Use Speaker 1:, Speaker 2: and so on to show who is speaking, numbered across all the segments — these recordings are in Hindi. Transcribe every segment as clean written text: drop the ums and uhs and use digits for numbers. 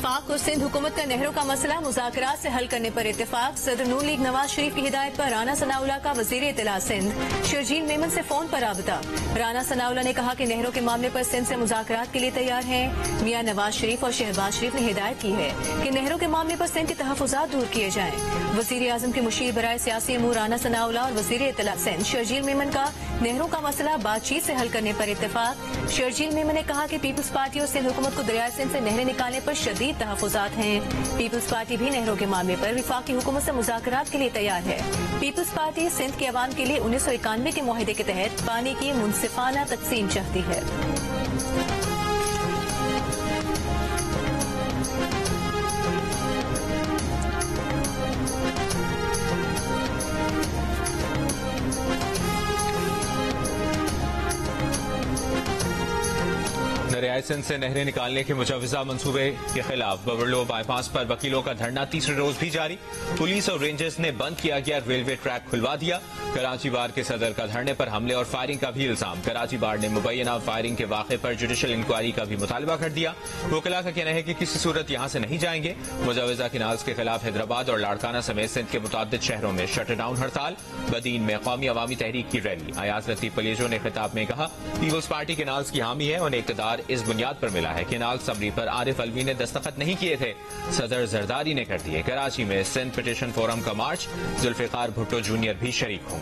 Speaker 1: वफाक और सिंध हुकूमत का नहरों का मसला मुज़ाकरात से हल करने पर इत्तेफाक। सदर नून लीग नवाज शरीफ की हिदायत पर राना सनाउल्लाह का वज़ीर इत्तला सिंध शर्जील मेमन से फोन पर राबता। राना सनाउल्लाह ने कहा कि नहरों के मामले पर सिंध से मुज़ाकरात के लिए तैयार हैं। मियां नवाज शरीफ और शहबाज शरीफ ने हिदायत की है कि नहरों के मामले पर सिंध के तहफ़्फ़ुज़ात दूर किए जाएं। वज़ीर आज़म के मुशीर बराए सियासी अमूर राना सनाउल्लाह और वज़ीर इत्तला सिंध शर्जील मेमन का नहरों का मसला बातचीत से हल करने पर इत्तेफाक। शर्जील मेमन ने कहा कि पीपल्स पार्टी और सिंध हुकूमत को दरियाए सिंध से नहरें निकालने पर शदीद तहफ़्फ़ुज़ात हैं। पीपल्स पार्टी भी नहरों के मामले पर वफाकी हुकूमत से मुज़ाकरात के लिए तैयार है। पीपल्स पार्टी सिंध के अवाम के लिए 1991 के मुआहदे के तहत पानी की मुनसिफाना तकसीम चाहती है।
Speaker 2: दरियाए सिंध से नहरें निकालने के मुजवजा मंसूबे के खिलाफ बबरलो बाईपास पर वकीलों का धरना तीसरे रोज भी जारी। पुलिस और रेंजर्स ने बंद किया गया रेलवे ट्रैक खुलवा दिया। कराची बार के सदर का धरने पर हमले और फायरिंग का भी इल्जाम। कराची बार ने मुबैना फायरिंग के वाक़े पर जुडिशल इंक्वायरी का भी मुतालबा कर दिया। वकीला का कहना है कि किसी सूरत यहाँ से नहीं जाएंगे। मुजवजा किनाल्स के खिलाफ हैदराबाद और लाड़काना समेत सिंध के मुतादिद शहरों में शटडाउन हड़ताल। बदीन में कौमी अवामी तहरीक की रैली। अयाज लतीफ पलेजो ने खिताब में कहा, पीपल्स पार्टी किनाल्स की हामी है। उन्हें इक़्तिदार इस बुनियाद पर मिला है कि किनाल समरी पर आरिफ अलवी ने दस्तखत नहीं किए थे, सदर जरदारी ने कर दिए। कराची में सिंध पिटीशन फोरम का मार्च। जुल्फिकार भुट्टो जूनियर भी शरीक होंगे।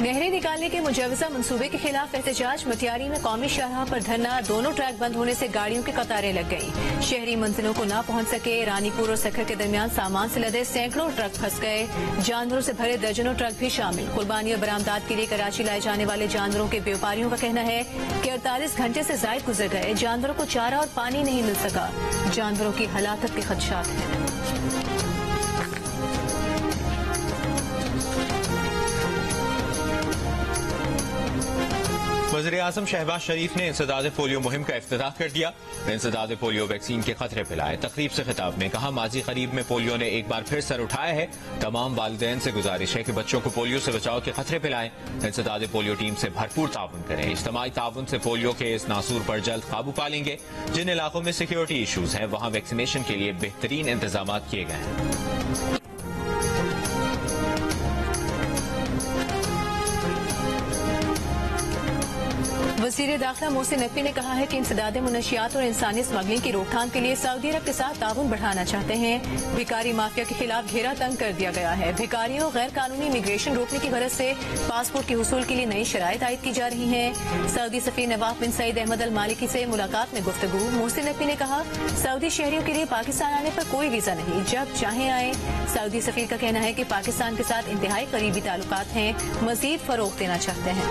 Speaker 1: नहरें निकालने के मुजवजा मंसूबे के खिलाफ एहतजाज। मटियारी में कौमी शाहराह पर धरना। दोनों ट्रैक बंद होने से गाड़ियों की कतारें लग गईं। शहरी मंजिलों को न पहुंच सके। रानीपुर और सखर के दरमियान सामान से लदे सैकड़ों ट्रक फंस गए। जानवरों से भरे दर्जनों ट्रक भी शामिल। कुर्बानी और बरामदात के लिए कराची लाए जाने वाले जानवरों के व्यापारियों का कहना है कि 48 घंटे से जायद गुजर गए। जानवरों को चारा और पानी नहीं मिल सका। जानवरों की हलाकत के खदशात हैं।
Speaker 2: वज़ीर-ए-आज़म शहबाज शरीफ ने इंसदाद पोलियो मुहिम का इफ्तिताह कर दिया। इंसदाद पोलियो वैक्सीन के खतरे फैलाए। तकरीब से खिताब में कहा, माजी करीब में पोलियो ने एक बार फिर सर उठाया है। तमाम वालिदैन से गुजारिश है कि बच्चों को पोलियो से बचाव के खतरे पिलाएं। इंसदाद पोलियो टीम से भरपूर ताउन करें। इज्तिमाई ताउन से पोलियो के इस नासूर पर जल्द काबू पा लेंगे। जिन इलाकों में सिक्योरिटी इशूज हैं वहां वैक्सीनेशन के लिए बेहतरीन इंतजाम किए गए हैं।
Speaker 1: वज़ीर दाखिला मोहसिन नकवी ने कहा है कि इंसदाद मुनशियात और इंसानी स्मगलिंग की रोकथाम के लिए सऊदी अरब के साथ ताउन बढ़ाना चाहते हैं। भिकारी माफिया के खिलाफ घेरा तंग कर दिया गया है। भिकारियों और गैर कानूनी इमिग्रेशन रोकने की गरज से पासपोर्ट के हुसूल के लिए नई शराइत आयद की जा रही हैं। सऊदी सफीर नवाफ बिन सईद अहमद अल मालिकी से मुलाकात में गुफ्तगू। मोहसिन नकवी ने कहा, सऊदी शहरियों के लिए पाकिस्तान आने पर कोई वीजा नहीं, जब चाहे आए। सऊदी सफीर का कहना है कि पाकिस्तान के साथ इंतहाई करीबी ताल्लुकात हैं, मजीद फरोग देना चाहते हैं।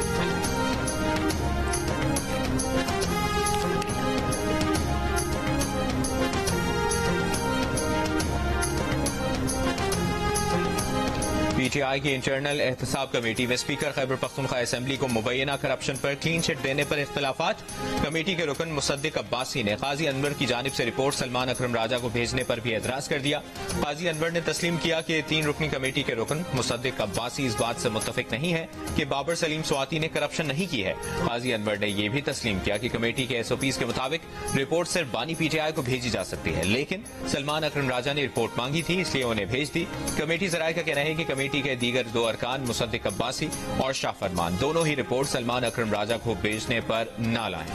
Speaker 2: पीटीआई की इंटरनल एहतसाब कमेटी में स्पीकर खैबर पख्तूनख्वा असेंबली को मुबैना करप्शन पर क्लीन चिट देने पर इख्तलाफात। कमेटी के रुकन मुसद्दिक अब्बासी ने काजी अनवर की जानिब से रिपोर्ट सलमान अकरम राजा को भेजने पर भी एतराज कर दिया। काजी अनवर ने तस्लीम किया कि 3 रुकनी कमेटी के रुकन मुसद्दिक अब्बासी इस बात से मुत्तफिक नहीं है कि बाबर सलीम स्वाति ने करप्शन नहीं की है। काजी अनवर ने यह भी तस्लीम किया कि कमेटी के SOPs के मुताबिक रिपोर्ट सिर्फ बानी PTI को भेजी जा सकती है, लेकिन सलमान अकरम राजा ने रिपोर्ट मांगी थी, इसलिए उन्हें भेज दी। कमेटी जराये का कहना है कि कमेटी के दीगर 2 अरकान मुसद्दिक अब्बासी और शाह फरमान दोनों ही रिपोर्ट सलमान अकरम राजा को भेजने पर न लाएं।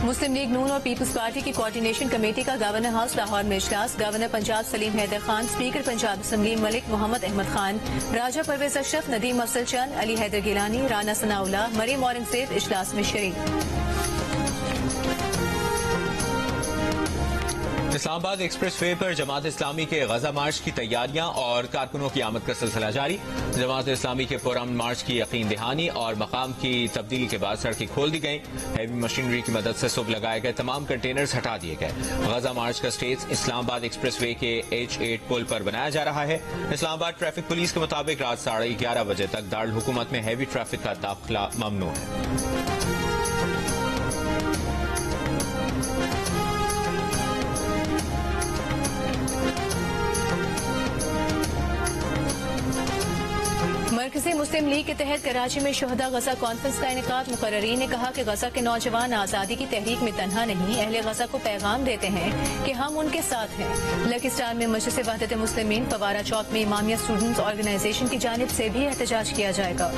Speaker 1: मुस्लिम लीग नून और पीपल्स पार्टी की कोऑर्डिनेशन कमेटी का गवर्नर हाउस लाहौर में इजलास। Governor Punjab Salim Haider Khan, speaker Punjab assembly Malik Mohammad Ahmad Khan, Raja Pervez Ashraf, Nadeem Afzal Chand, Ali Haider Gilani, Rana Sanaullah, Maryam Aurangzeb इजलास में शरीक।
Speaker 2: इस्लामाबाद एक्सप्रेस वे पर जमात इस्लामी के गजा मार्च की तैयारियां और कारकुनों की आमद का सिलसिला जारी। जमात इस्लामी के पुरअमन मार्च की यकीन दहानी और मकाम की तब्दीली के बाद सड़कें खोल दी गई। हैवी मशीनरी की मदद से सुबह लगाए गए तमाम कंटेनर्स हटा दिए गए। गजा मार्च का स्टेज इस्लामाबाद एक्सप्रेस वे के H8 पुल पर बनाया जा रहा है। इस्लामाबाद ट्रैफिक पुलिस के मुताबिक रात 11:30 बजे तक दारुल हुकूमत में हैवी ट्रैफिक का दाखिला ममनू है।
Speaker 1: मरकजी मुस्लिम लीग के तहत कराची में शुहदा गजा कॉन्फ्रेंस का इनेकाद। मुकर्रीन ने कहा कि गजा के नौजवान आजादी की तहरीक में तन्हा नहीं, अहले गजा को पैगाम देते हैं कि हम उनके साथ हैं। लकी स्टार में मजलिस वहदत मुस्लिमीन फवारा चौक में इमामिया स्टूडेंट्स ऑर्गेनाइजेशन की जानिब से भी एहतजाज किया जाएगा।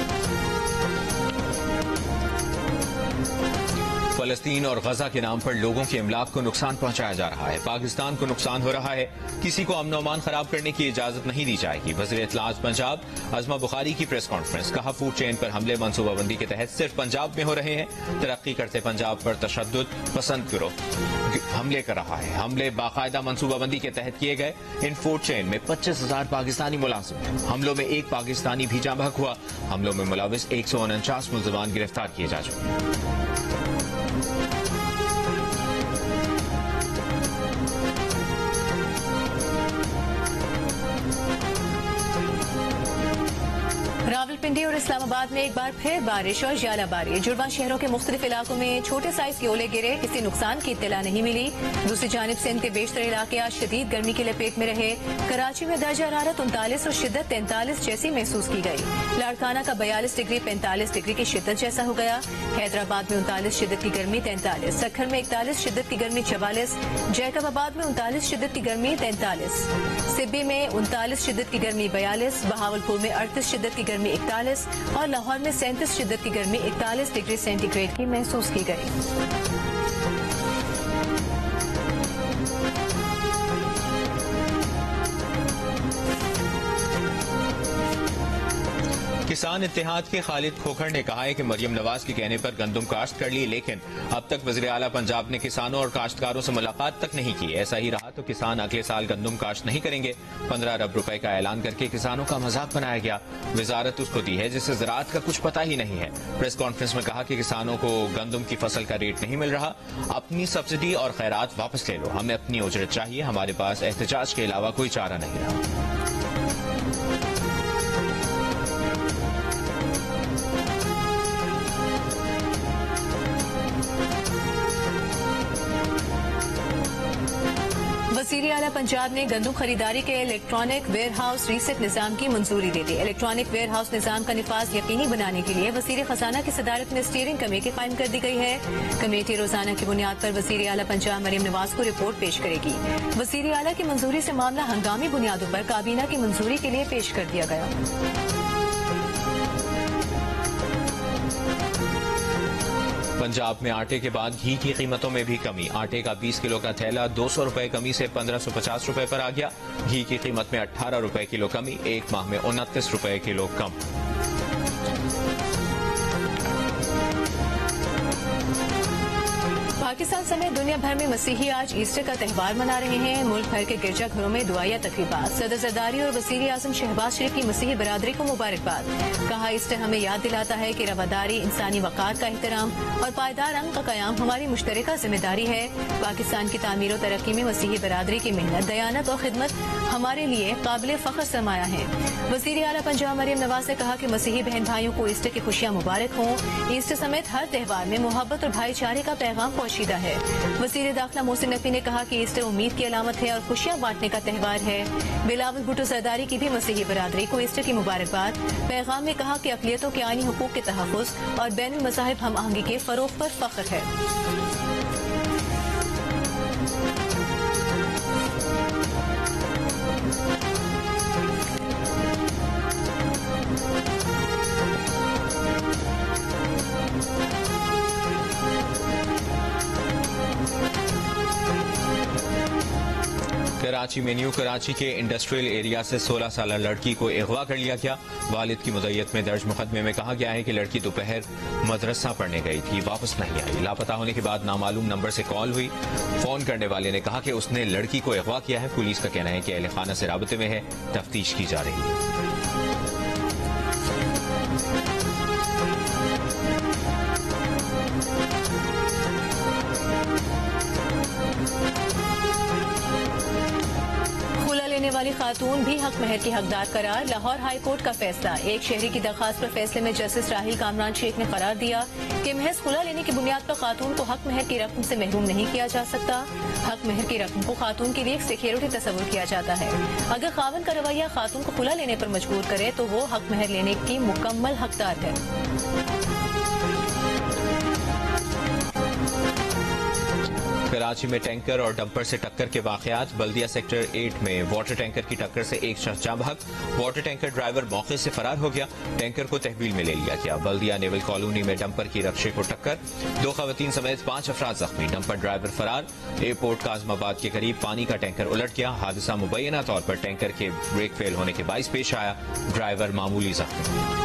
Speaker 2: फलस्तीन और गजा के नाम पर लोगों के इमलाक को नुकसान पहुंचाया जा रहा है। पाकिस्तान को नुकसान हो रहा है। किसी को अमन अमान खराब करने की इजाजत नहीं दी जाएगी। वज़ीर इत्तलात पंजाब अज़मा बुखारी की प्रेस कॉन्फ्रेंस। कहा, फूड चेन पर हमले मनसूबाबंदी के तहत सिर्फ पंजाब में हो रहे हैं। तरक्की करते पंजाब पर तशद्दुद पसंद करो हमले कर रहा है। हमले बाकायदा मनसूबाबंदी के तहत किए गए। इन फूड चेन में 25,000 पाकिस्तानी मुलाजिम हैं। हमलों में एक पाकिस्तानी भी जाँ बहक हुआ। हमलों में मुलविस 149 मुल्ज़िमान गिरफ्तार किए जा चुके।
Speaker 1: रावलपिंडी और इस्लामाबाद में एक बार फिर बारिश और ज्वालाबारी। जुड़वा शहरों के मुख्तलिफ इलाकों में छोटे साइज के ओले गिरे। किसी नुकसान की इत्तला नहीं मिली। दूसरी जानिब सिंध के बेशतर इलाके आज शदीद गर्मी की लपेट में रहे। कराची में दर्जा हरारत 39 और शिद्दत 43 जैसी महसूस की गई। लाड़काना का 42 डिग्री 45 डिग्री की शिद्दत जैसा हो गया। हैदराबाद में 39 शिद्दत की गर्मी 43, सक्खर में 41 शिद्दत की गर्मी 44, जैकबाबाद में 39 शिद्दत की गर्मी 43, सिब्बी में 39 शिद्दत की गर्मी 42, बहावलपुर में 38 शिद्दत की गर्मी 41 और लाहौर में 37 शिद्दत की गर्मी 41 डिग्री सेंटीग्रेड की महसूस की गई।
Speaker 2: किसान इत्तेहाद के खालिद खोखर ने कहा है कि मरियम नवाज के कहने पर गंदम काश्त कर ली, लेकिन अब तक वज़ीर आला पंजाब ने किसानों और काश्तकारों से मुलाकात तक नहीं की। ऐसा ही रहा तो किसान अगले साल गंदम काश्त नहीं करेंगे। 15 अरब रुपए का ऐलान करके किसानों का मजाक बनाया गया। वजारत उसको दी है जिसे ज़राअत का कुछ पता ही नहीं है। प्रेस कॉन्फ्रेंस में कहा कि किसानों को गंदम की फसल का रेट नहीं मिल रहा। अपनी सब्सिडी और खैरात वापस ले लो। हमें अपनी उजरत चाहिए। हमारे पास एहतजाज के अलावा कोई चारा नहीं रहा।
Speaker 1: वज़ीर आला पंजाब ने गंदम खरीदारी के इलेक्ट्रॉनिक वेयर हाउस रीसेट निज़ाम की मंजूरी दे दी। इलेक्ट्रॉनिक वेयर हाउस निज़ाम का निफाज यकीनी बनाने के लिए वज़ीर खजाना की सदारत में स्टीयरिंग कमेटी कायम कर दी गई है। कमेटी रोजाना की बुनियाद पर वज़ीर आला पंजाब मरियम नवाज को रिपोर्ट पेश करेगी। वज़ीर आला की मंजूरी से मामला हंगामी बुनियादों पर काबीना की मंजूरी के लिए पेश कर दिया गया।
Speaker 2: पंजाब में आटे के बाद घी की कीमतों में भी कमी। आटे का 20 किलो का थैला 200 रुपए कमी से 1550 रुपए पर आ गया। घी की कीमत में 18 रुपए किलो कमी, एक माह में 29 रुपए किलो कम।
Speaker 1: पाकिस्तान समेत दुनिया भर में मसीही आज ईस्टर का त्यौहार मना रहे हैं। मुल्क भर के गिरजाघरों में दुआया तकरीबात। सदर जरदारी और वज़ीर आज़म शहबाज शरीफ की मसीही बरादरी को मुबारकबाद। कहा, ईस्टर हमें याद दिलाता है कि रवादारी, इंसानी वक़ार का एहतराम और पायदार अमन का क़याम हमारी मुश्तरका जिम्मेदारी है। पाकिस्तान की तामीर और तरक्की में मसीही बरादरी की मेहनत, दयानत और खिदमत हमारे लिए काबिल फ़ख्र सरमाया है। वज़ीर आला पंजाब मरियम नवाज ने कहा कि मसीही बहन भाइयों को ईस्टर की खुशियाँ मुबारक हों। ईस्टर समेत हर त्यौहार में मोहब्बत और भाईचारे का पैगाम पोशीदा है। वज़ीर दाखिला मोहसिन नकवी ने कहा कि ईस्टर उम्मीद की अलामत है और खुशियाँ बांटने का त्यौहार है। बिलावल भुट्टो जरदारी की भी मसीही बरादरी को ईस्टर की मुबारकबाद। पैगाम में कहा कि अक़लियतों के आईनी हुकूक के तहफ़्फ़ुज़ और बैनुल मज़ाहिब हम आहंगी के फ़रोग़ पर फ़ख्र है।
Speaker 2: कराची में न्यू कराची के इंडस्ट्रियल एरिया से 16 साल लड़की को अगवा कर लिया गया। वालिद की मुद्दत में दर्ज मुकदमे में कहा गया है कि लड़की दोपहर मदरसा पढ़ने गई थी, वापस नहीं आई। लापता होने के बाद नामालूम नंबर से कॉल हुई। फोन करने वाले ने कहा कि उसने लड़की को अगवा किया है। पुलिस का कहना है कि अहले खाना से राबते में है, तफ्तीश की जा रही है।
Speaker 1: लेने वाली खातून भी हक महर की हकदार करार। लाहौर हाई कोर्ट का फैसला। एक शहरी की दरखास्त पर फैसले में जस्टिस राहिल कामरान शेख ने करार दिया कि महज खुला लेने की बुनियाद पर खातून को हक महर की रकम से महरूम नहीं किया जा सकता। हक महर की रकम को खातून के लिए एक सिक्योरिटी तस्वुर किया जाता है। अगर खावन का रवैया खातून को खुला लेने पर मजबूर करे तो वो हक महर लेने की मुकम्मल हकदार है।
Speaker 2: कराची में टैंकर और डंपर से टक्कर के वाकयात। बल्दिया सेक्टर 8 में वाटर टैंकर की टक्कर से एक शख्स जाँ बहक। वाटर टैंकर ड्राइवर मौके से फरार हो गया। टैंकर को तहवील में ले लिया गया। बल्दिया नेवल कॉलोनी में डंपर की रक्शे को टक्कर, 2 खवातीन समेत 5 अफराद जख्मी। डंपर ड्राइवर फरार। एयरपोर्ट काजमाबाद के करीब पानी का टैंकर उलट गया। हादसा मुबैना तौर पर टैंकर के ब्रेक फेल होने के बाइस पेश आया। ड्राइवर मामूली जख्मी।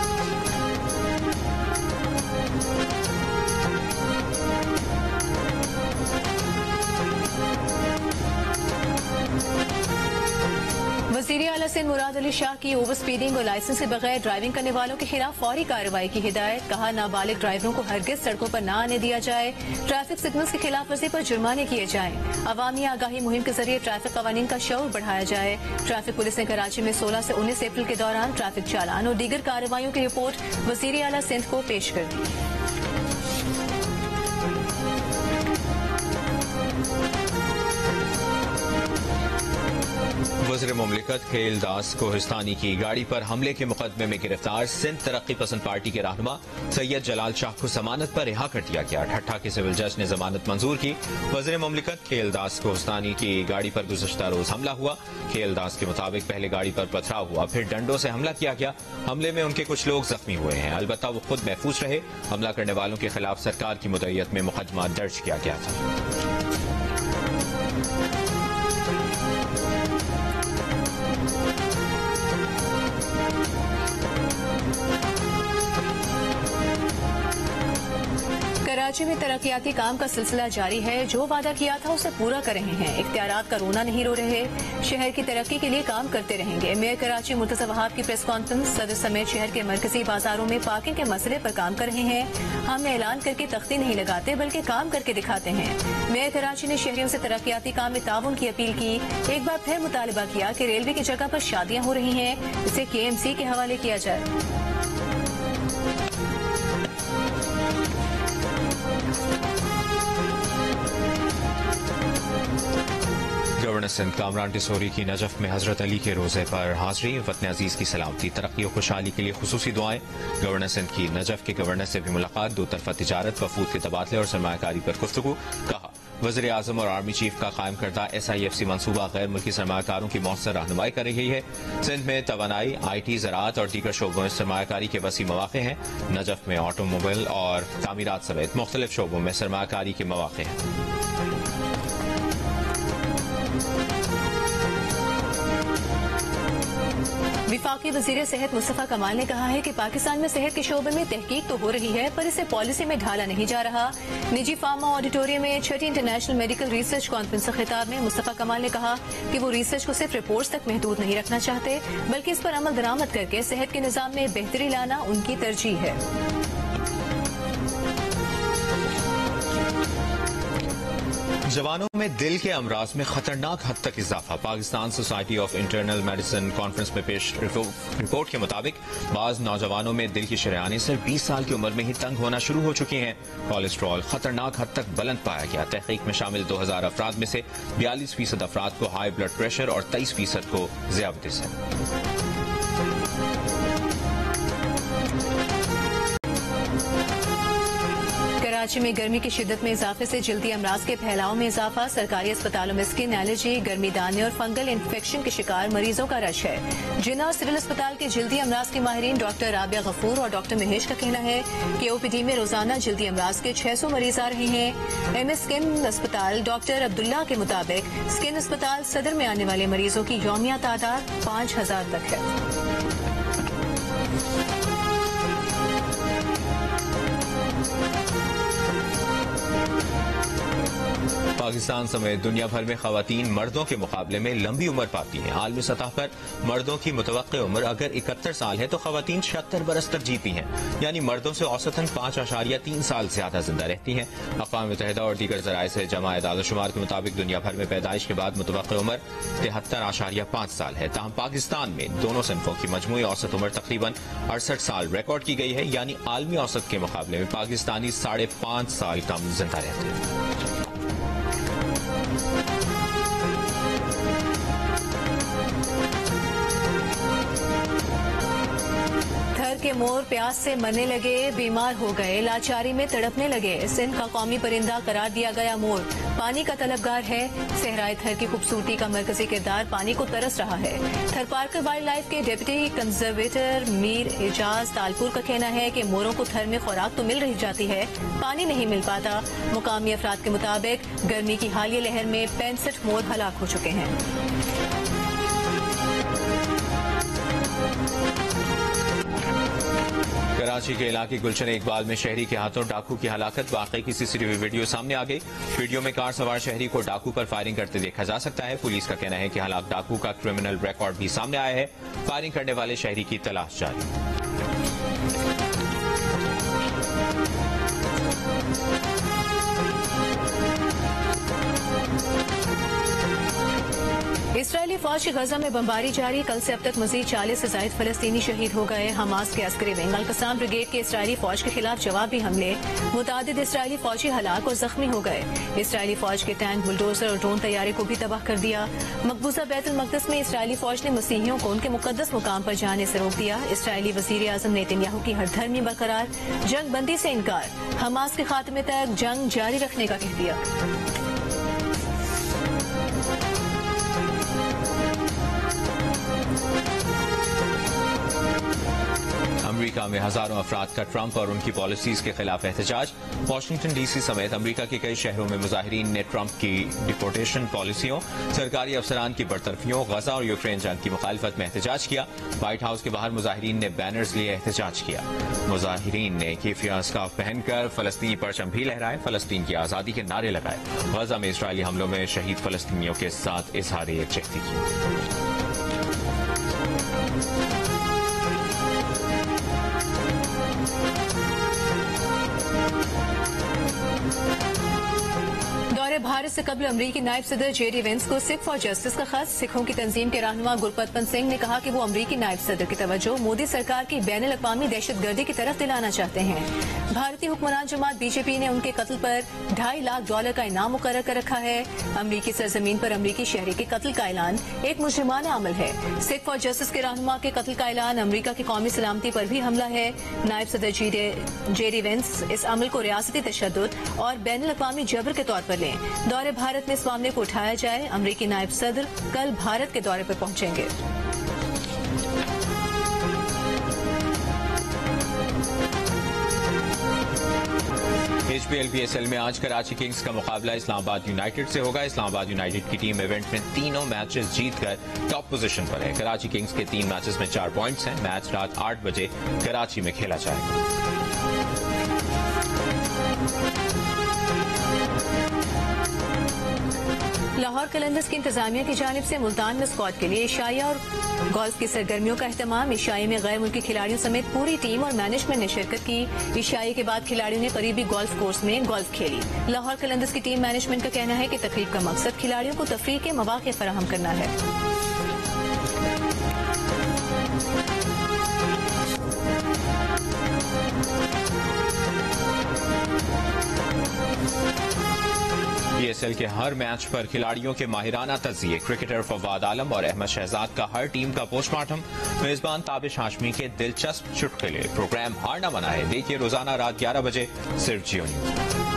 Speaker 1: वज़ीर आला सिंध मुराद अली शाह की ओवर स्पीडिंग और लाइसेंस के बगैर ड्राइविंग करने वालों के खिलाफ फौरी कार्रवाई की हिदायत। कहा नाबालिग ड्राइवरों को हरगिज सड़कों पर न आने दिया जाए। ट्रैफिक सिग्नल्स की खिलाफ वर्जी पर जुर्माने किए जाएं। अवामी आगाही मुहिम के जरिए ट्रैफिक कवानीन का शऊर बढ़ाया जाए। ट्रैफिक पुलिस ने कराची में 16 से 19 अप्रैल के दौरान ट्रैफिक चालान और दीगर कार्रवाइयों की रिपोर्ट वज़ीर आला सिंध को पेश कर दी।
Speaker 2: वज़ीर मुमलिकत खेल दास कोहिस्तानी की गाड़ी पर हमले के मुकदमे में गिरफ्तार सिंध तरक्की पसंद पार्टी के रहनुमा सैयद जलाल शाह को जमानत पर रिहा कर दिया गया। ठट्ठा के सिविल जज ने जमानत मंजूर की। वज़ीर मुमलिकत खेल दास कोहिस्तानी की गाड़ी पर गुज़श्ता रोज हमला हुआ। खेल दास के मुताबिक पहले गाड़ी पर पथराव हुआ, फिर डंडों से हमला किया गया। हमले में उनके कुछ लोग जख्मी हुए हैं, अलबत्ता वो खुद महफूज रहे। हमला करने वालों के खिलाफ सरकार की मुद्दत में मुकदमा दर्ज किया गया था।
Speaker 1: कराची में तरक्याती काम का सिलसिला जारी है। जो वादा किया था उसे पूरा कर रहे हैं। इख्तियारात का रोना नहीं रो रहे। शहर की तरक्की के लिए काम करते रहेंगे। मेयर कराची मुर्तज़ा वहाब की प्रेस कॉन्फ्रेंस। सदर समेत शहर के मरकजी बाजारों में पार्किंग के मसले पर काम कर रहे हैं। हम ऐलान करके तख्ती नहीं लगाते बल्कि काम करके दिखाते हैं। मेयर कराची ने शहरियों से तरक्याती काम में ताउन की अपील की। एक बार फिर मुतालबा किया कि रेलवे की जगह पर शादियां हो रही हैं, इसे KMC के हवाले किया जाए।
Speaker 2: गवर्नर सिंध कामरान टिसोरी की नजफ में हजरत अली के रोजे पर हाजिरी। वतन अजीज की सलामती, तरक्की और खुशहाली के लिए खुसूसी दुआएं। गवर्नर सिंध की नजफ के गवर्नर से भी मुलाकात। 2 तरफा तिजारत, वफूद के तबादले और सरमायाकारी पर गुफ्तगू। कहा वज़ीर आज़म और आर्मी चीफ का कायम करदा SIFC मनसूबा गैर मुल्की सरमायाकारों की मौसर रहनुमाई कर रही है। सिंध में तवानाई, IT, ज़राअत और दीगर शोबों में सरमायाकारी के वसी मौक़े हैं। नजफ में ऑटोमोबाइल और तामीरात समेत मुख्तलिफ शोबों में सरमायाकारी के मौक़े हैं।
Speaker 1: विफाकी वज़ीर सेहत मुस्तफ़ा कमाल ने कहा है कि पाकिस्तान में सेहत के शोबे में तहकीक तो हो रही है, पर इसे पॉलिसी में ढाला नहीं जा रहा। निजी फार्मा ऑडिटोरियम में 6ठी इंटरनेशनल मेडिकल रिसर्च कॉन्फ्रेंस से खिताब में मुस्तफ़ा कमाल ने कहा कि वो रिसर्च को सिर्फ रिपोर्ट्स तक महदूद नहीं रखना चाहते, बल्कि इस पर अमल दरामद करके सेहत के निज़ाम में बेहतरी लाना उनकी तरजीह है।
Speaker 2: जवानों में दिल के अमराज में खतरनाक हद तक इजाफा। Pakistan society of internal medicine conference में पेश रिपोर्ट के मुताबिक बाज नौजवानों में दिल की शरेआनें सिर्फ 20 साल की उम्र में ही तंग होना शुरू हो चुकी हैं। कोलेस्ट्रॉल खतरनाक हद तक बुलंद पाया गया। तहकीक में शामिल 2000 अफराद में से 42% अफराद को हाई ब्लड प्रेशर और 23% को ज़ियाबतीस है।
Speaker 1: कराची में गर्मी की शिद्दत में इजाफे से जल्दी अमराज के फैलाव में इजाफा। सरकारी अस्पतालों में स्किन एलर्जी, गर्मी दाने और फंगल इन्फेक्शन के शिकार मरीजों का रश है। जिन्ना और सिविल अस्पताल के जल्दी अमराज के माहिरीन डॉक्टर राबिया गफूर और डॉक्टर महेश का कहना है कि ओपीडी में रोजाना जल्दी अमराज के 600 मरीज आ रहे हैं। एमएस स्किन अस्पताल डॉक्टर अब्दुल्ला के मुताबिक स्किन अस्पताल सदर में आने वाले मरीजों की यौमिया तादाद 5000 तक है।
Speaker 2: पाकिस्तान समेत दुनिया भर में खवातीन मर्दों के मुकाबले में लंबी उम्र पाती हैं। आलमी सतह पर मर्दों की मुतवक्किल उम्र अगर 71 साल है तो खवातीन 76 बरस तक जीती हैं, यानी मर्दों से औसतन 5.3 साल ज्यादा जिंदा रहती हैं। अक़वाम मुत्तहिदा और दीगर जराए से जमा आदादोशुमार के मुताबिक दुनिया भर में पैदाइश के बाद मुतवक्किल उम्र 73.5 साल है। ताहम पाकिस्तान में दोनों सिनफों की मजमूई औसत उम्र तकरीबन 68 साल रिकॉर्ड की गई है, यानी आलमी औसत के मुकाबले में पाकिस्तानी 5.5 साल कम जिंदा रहते हैं।
Speaker 1: थर के मोर प्यास से मरने लगे, बीमार हो गए, लाचारी में तड़पने लगे। सिंध का कौमी परिंदा करार दिया गया मोर। पानी का तलबगार है। सहराए थर की खूबसूरती का मरकजी किरदार पानी को तरस रहा है। थर पार्क वाइल्ड लाइफ के डिप्टी कंजर्वेटर मीर एजाज तालपुर का कहना है कि मोरों को थर में खुराक तो मिल रही जाती है, पानी नहीं मिल पाता। मुकामी अफराद के मुताबिक गर्मी की हालिया लहर में 65 मोर हलाक हो चुके हैं।
Speaker 2: कराची के इलाके गुलशन इकबाल में शहरी के हाथों डाकू की हलाकत। वाकई की सीसीटीवी वीडियो सामने आ गई। वीडियो में कार सवार शहरी को डाकू पर फायरिंग करते देखा जा सकता है। पुलिस का कहना है कि हलाक डाकू का क्रिमिनल रिकॉर्ड भी सामने आया है। फायरिंग करने वाले शहरी की तलाश जारी।
Speaker 1: इसराइली फौज की गजा में बमबारी जारी। कल से अब तक मजीद 40 से ज्यादा फलस्तीनी शहीद हो गए। हमास के अस्करी विंग अल-कसाम ब्रिगेड के इसराइली फौज के खिलाफ जवाबी हमले। मुतादिद इसराइली फौजी हलाक और जख्मी हो गए। इसराइली फौज के टैंक, बुलडोजर और ड्रोन तैयारे को भी तबाह कर दिया। मकबूजा बैतुल मक़दस में इसराइली फौज ने मसीहियों को उनके मुकद्दस मुकाम पर जाने से रोक दिया। इसराइली वजीर आजम नेतन्याहू की हरधर्मी बरकरार, जंग बंदी से इनकार। हमास के खात्मे तक जंग जारी रखने का कह दिया।
Speaker 2: अमेरिका में हजारों अफराद का ट्रंप और उनकी पॉलिसीज के खिलाफ एहतजाज। वाशिंगटन डीसी समेत अमेरिका के कई शहरों में मुजाहिरीन ने ट्रंप की डिपोर्टेशन पॉलिसियों, सरकारी अफसरान की बरतरफियों, गजा और यूक्रेन जंग की मुखालफत में एहतजाज किया। व्हाइट हाउस के बाहर मुजाहिरीन ने बैनर्स लिए एहतजाज किया। मुजाहिरीन ने केफिया स्कार्फ पहनकर फलस्तीनी परचम भी लहराए, फलस्तीन की आजादी के नारे लगाए। गजा में इसराइली हमलों में शहीद फलस्तीनियों के साथ इजहार यकजहती की।
Speaker 1: भारत से कबल अमरीकी नायब सदर जेडी वेंस को सिख फॉर जस्टिस का खत। सिखों की तंजीम के रहनुमा गुरपतपन सिंह ने कहा कि वो अमरीकी नायब सदर की तवज्जो मोदी सरकार की बैनुल अक़वामी दहशतगर्दी की तरफ दिलाना चाहते हैं। भारतीय हुक्मरान जमात बीजेपी ने उनके कत्ल पर $2.5 लाख का इनाम मुकर्रर कर रखा है। अमरीकी सरजमीन पर अमरीकी शहरी के कत्ल का ऐलान एक मुजरिमाना अमल है। सिख फॉर जस्टिस के रहनुमा के कत्ल का ऐलान अमरीका की कौमी सलामती पर भी हमला है। नायब सदर जेडी वेंस इस अमल को रियासती तशद्दुद और बैनुल अक़वामी जबर के तौर पर लें। दौरे भारत में इस मामले को उठाया जाए। अमरीकी नायब सदर कल भारत के दौरे पर पहुंचेंगे।
Speaker 2: HPL में आज कराची किंग्स का मुकाबला इस्लामाबाद यूनाइटेड से होगा। इस्लामाबाद यूनाइटेड की टीम इवेंट में तीनों मैचेस जीतकर टॉप पोजीशन पर है। कराची किंग्स के 3 मैचेस में 4 पॉइंट्स हैं। मैच रात 8 बजे कराची में खेला जाएगा।
Speaker 1: लाहौर कलंदर्स की इंतजामिया की जानिब से मुल्तान में स्क्वाड के लिए एशिया और गोल्फ की सरगर्मियों का एहतमाम। एशिया में गैर मुल्की खिलाड़ियों समेत पूरी टीम और मैनेजमेंट ने शिरकत की। एशिया के बाद खिलाड़ियों ने करीबी गोल्फ कोर्स में गोल्फ खेली। लाहौर कलंदर्स की टीम मैनेजमेंट का कहना है कि तकरीब का मकसद खिलाड़ियों को तफरीह के मौके फराहम करना है।
Speaker 2: PSL के हर मैच पर खिलाड़ियों के माहिराना तज्जिए, क्रिकेटर फवाद आलम और अहमद शहजाद का हर टीम का पोस्टमार्टम, मेजबान ताबिश हाशमी के दिलचस्प चुटकुले। प्रोग्राम हार न मनाए, देखिए रोजाना रात 11 बजे सिर्फ जियो न्यूज।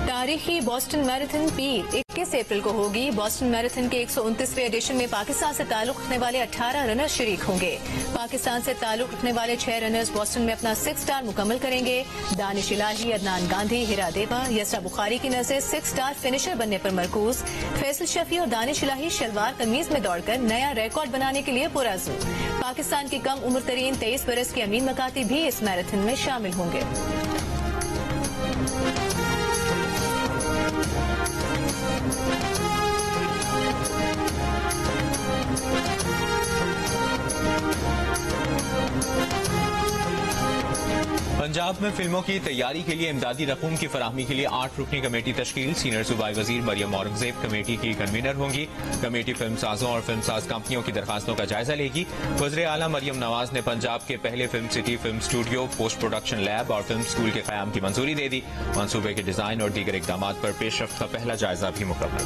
Speaker 1: तारीखी बॉस्टन मैराथन पीर 21 अप्रैल को होगी। बॉस्टन मैराथन के 129वें एडिशन में पाकिस्तान से ताल्लुक रखने वाले 18 रनर्स शरीक होंगे। पाकिस्तान से ताल्लुक रखने वाले 6 रनर्स बॉस्टन में अपना 6 स्टार मुकम्मल करेंगे। दानिश इलाही, अदनान गांधी, हिरा देवा, यसरा बुखारी की नजर 6 स्टार फिनिशर बनने पर मरकूज। फैसल शफी और दानिश इलाही शलवार कमीज में दौड़कर नया रिकॉर्ड बनाने के लिए पुरज़ू। पाकिस्तान की कम उम्र तरीन 23 बरस की अमीन मकाती भी इस मैराथन में शामिल होंगे।
Speaker 2: पंजाब में फिल्मों की तैयारी के लिए इमदादी रकूम की फराहमी के लिए 8 रुकनी कमेटी तश्कील। सीनियर सूबाई वजीर मरियम औरंगजेब कमेटी की कन्वीनर होंगी। कमेटी फिल्म साजों और फिल्म साज कंपनियों की दरखास्तों का जायजा लेगी। वज़ीर आला मरियम नवाज ने पंजाब के पहले film city, film studio, post production lab और फिल्म स्कूल के कयाम की मंजूरी दे दी। मनसूबे के डिजाइन और दीगर इकदाम पर पेशरफ्त का पहला जायजा भी मुकम्मल।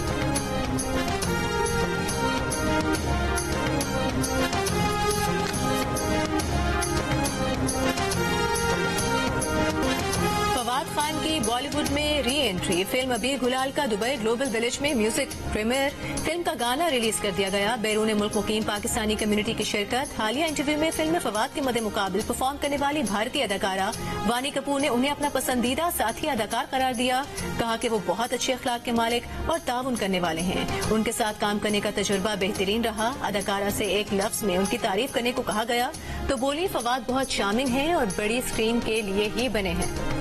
Speaker 1: फवाद खान की बॉलीवुड में री एंट्री। फिल्म अबीर गुलाल का दुबई ग्लोबल विलेज में म्यूजिक प्रीमियर। फिल्म का गाना रिलीज कर दिया गया। बैरून मुल्क मुकीम पाकिस्तानी कम्युनिटी की शिरकत। हालिया इंटरव्यू में फिल्म में फवाद के मद्दे मुकाबिल परफॉर्म करने वाली भारतीय अदाकारा वानी कपूर ने उन्हें अपना पसंदीदा साथी अदाकार करार दिया। कहा कि वो बहुत अच्छे अखलाक के मालिक और ताउन करने वाले हैं। उनके साथ काम करने का तजुर्बा बेहतरीन रहा। अदाकारा से एक लफ्ज में उनकी तारीफ करने को कहा गया तो बोली, फवाद बहुत शार्मिंग है और बड़ी स्क्रीन के लिए ही बने हैं।